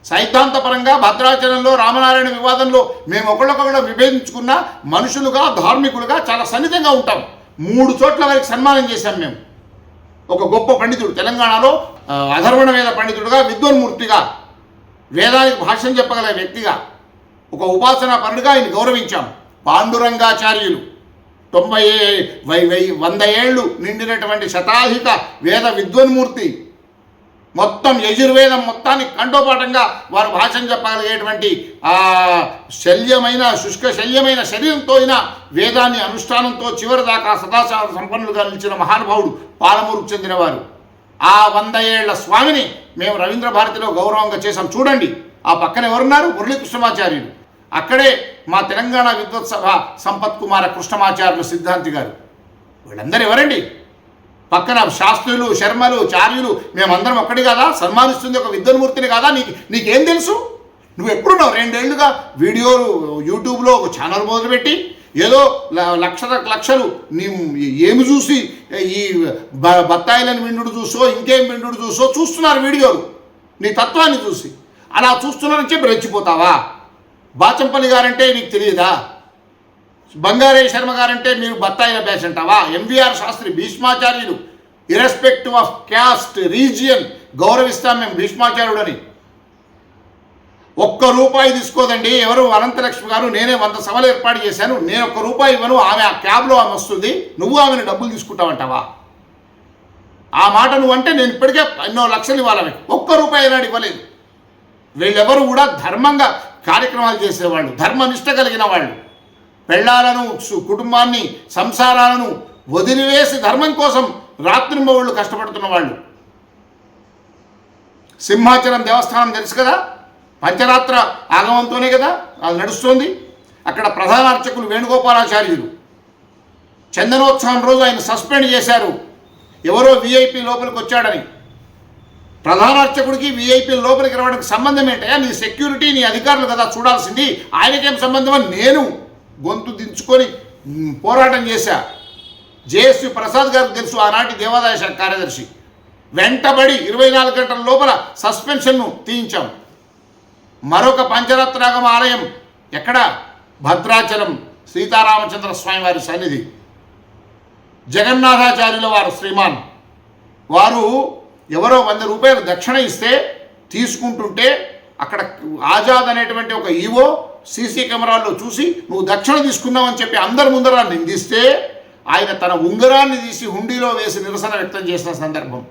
సైద్ధాంతపరంగా భద్రాచలంలో రామనారాయణ వివాదంలో మేము ఒకళ్ళొకళ్ళు విభేదించుకున్న మనుషులుగా ధార్మికులుగా చాలా సన్నిహితంగా ఉంటాం. 3 చోట్ల వారికి సన్మానం చేశాం మేము. ఒక గొప్ప పండితుడు తెలంగాణలో అధర్వణ వేద పండితుడుగా, విద్వన్మూర్తిగా, వేదానికి భాష్యం చెప్పగల వ్యక్తిగా, ఒక ఉపాసనా పరుడుగా ఆయన గౌరవించాం. పాండురంగాచార్యులు 100 ఏళ్ళు నిండినటువంటి శతాధిక వేద విద్వన్మూర్తి, మొత్తం యజుర్వేదం మొత్తాన్ని కంఠోపాఠంగా వారు భాషం చెప్పగలిగేటువంటి శల్యమైన శుష్క శల్యమైన శరీరంతో అయినా వేదాన్ని అనుష్ఠానంతో చివరి దాకా సదాచార సంపన్నులుగా నిలిచిన మహానుభావుడు పాలమూరుకు చెందినవారు. ఆ 100 ఏళ్ల స్వామిని మేము రవీంద్ర భారతిలో గౌరవంగా చేశాం. చూడండి, ఆ పక్కన ఎవరున్నారు? మురళీకృష్ణమాచార్యులు. అక్కడే మా తెలంగాణ విద్వత్ సభ సంపత్ కుమార కృష్ణమాచార్యులు సిద్ధాంతి గారు. వీళ్ళందరూ ఎవరండి? పక్కన శాస్త్రులు, శర్మలు, చార్యులు, మేమందరం ఒక్కటి కదా. సన్మానిస్తుంది ఒక విద్వన్మూర్తిని కదా. నీకేం తెలుసు? నువ్వు ఎప్పుడున్నావు? 2 ఏళ్ళుగా వీడియోలు యూట్యూబ్లో ఒక ఛానల్ మొదలుపెట్టి ఏదో లక్షలు నీ ఏమి చూసి ఈ బత్తాయిలను విండు చూసో ఇంకేం విండు చూసో చూస్తున్నారు వీడియోలు. నీ తత్వాన్ని చూసి అలా చూస్తున్నారని చెప్పి రెచ్చిపోతావా? బాచంపల్లి గారంటే నీకు తెలియదా? బంగారయ్య శర్మ గారంటే మీరు బత్తాయిల బ్యాచ్ అంటావా? ఎంవీఆర్ శాస్త్రి, భీష్మాచార్యులు, ఇర్రెస్పెక్టివ్ ఆఫ్ క్యాస్ట్, రీజియన్ గౌరవిస్తాం మేము భీష్మాచార్యుడని. ₹1 తీసుకోదండి. ఎవరు? అనంతలక్ష్మి గారు. నేనే 100 సభలు ఏర్పాటు చేశాను. నేను ₹1 ఇవ్వను. ఆమె ఆ క్యాబ్లో ఆమె వస్తుంది. నువ్వు ఆమెను డబ్బులు తీసుకుంటావంటావా? ఆ మాట నువ్వు అంటే నేను ఇప్పటికే ఎన్నో లక్షలు ఇవ్వాలని ₹1 నాడు ఇవ్వలేదు. వీళ్ళెవరు కూడా ధర్మంగా కార్యక్రమాలు చేసేవాళ్ళు, ధర్మనిష్ట కలిగిన వాళ్ళు, పెళ్ళాలను, కుటుంబాన్ని, సంసారాలను వదిలివేసి ధర్మం కోసం రాత్రింబవళ్ళు కష్టపడుతున్న వాళ్ళు. సింహాచలం దేవస్థానం తెలుసు కదా, పంచరాత్ర ఆగమంతోనే కదా అది నడుస్తోంది. అక్కడ ప్రధాన అర్చకులు వేణుగోపాలాచార్యులు. చందనోత్సవం రోజు ఆయన సస్పెండ్ చేశారు. ఎవరో వీఐపీ లోపలికి వచ్చాడని. ప్రధాన అర్చకుడికి వీఐపీ లోపలికి రావడానికి సంబంధం ఏంటయ్యా? నీ సెక్యూరిటీ, నీ అధికారులు కదా చూడాల్సింది. ఆయనకేం సంబంధం అని నేను గొంతు దించుకొని పోరాటం చేశా. జేఎస్వి ప్రసాద్ గారికి తెలుసు, ఆనాటి దేవాదాయ శాఖ కార్యదర్శి. వెంటబడి 24 గంటల లోపల సస్పెన్షన్ను తీయించాం. మరొక పంచరత్నాగమ ఆలయం ఎక్కడ? భద్రాచలం సీతారామచంద్ర స్వామి వారి సన్నిధి. జగన్నాథాచార్యుల వారు శ్రీమాన్ వారు ఎవరో ₹100 దక్షిణ ఇస్తే తీసుకుంటుంటే అక్కడ ఆజాద్ అనేటువంటి ఒక ఈవో సీసీ కెమెరాల్లో చూసి నువ్వు దక్షిణ తీసుకున్నావని చెప్పి అందరి ముందర నిందిస్తే ఆయన తన ఉంగరాన్ని తీసి హుండీలో వేసి నిరసన వ్యక్తం చేసిన సందర్భం.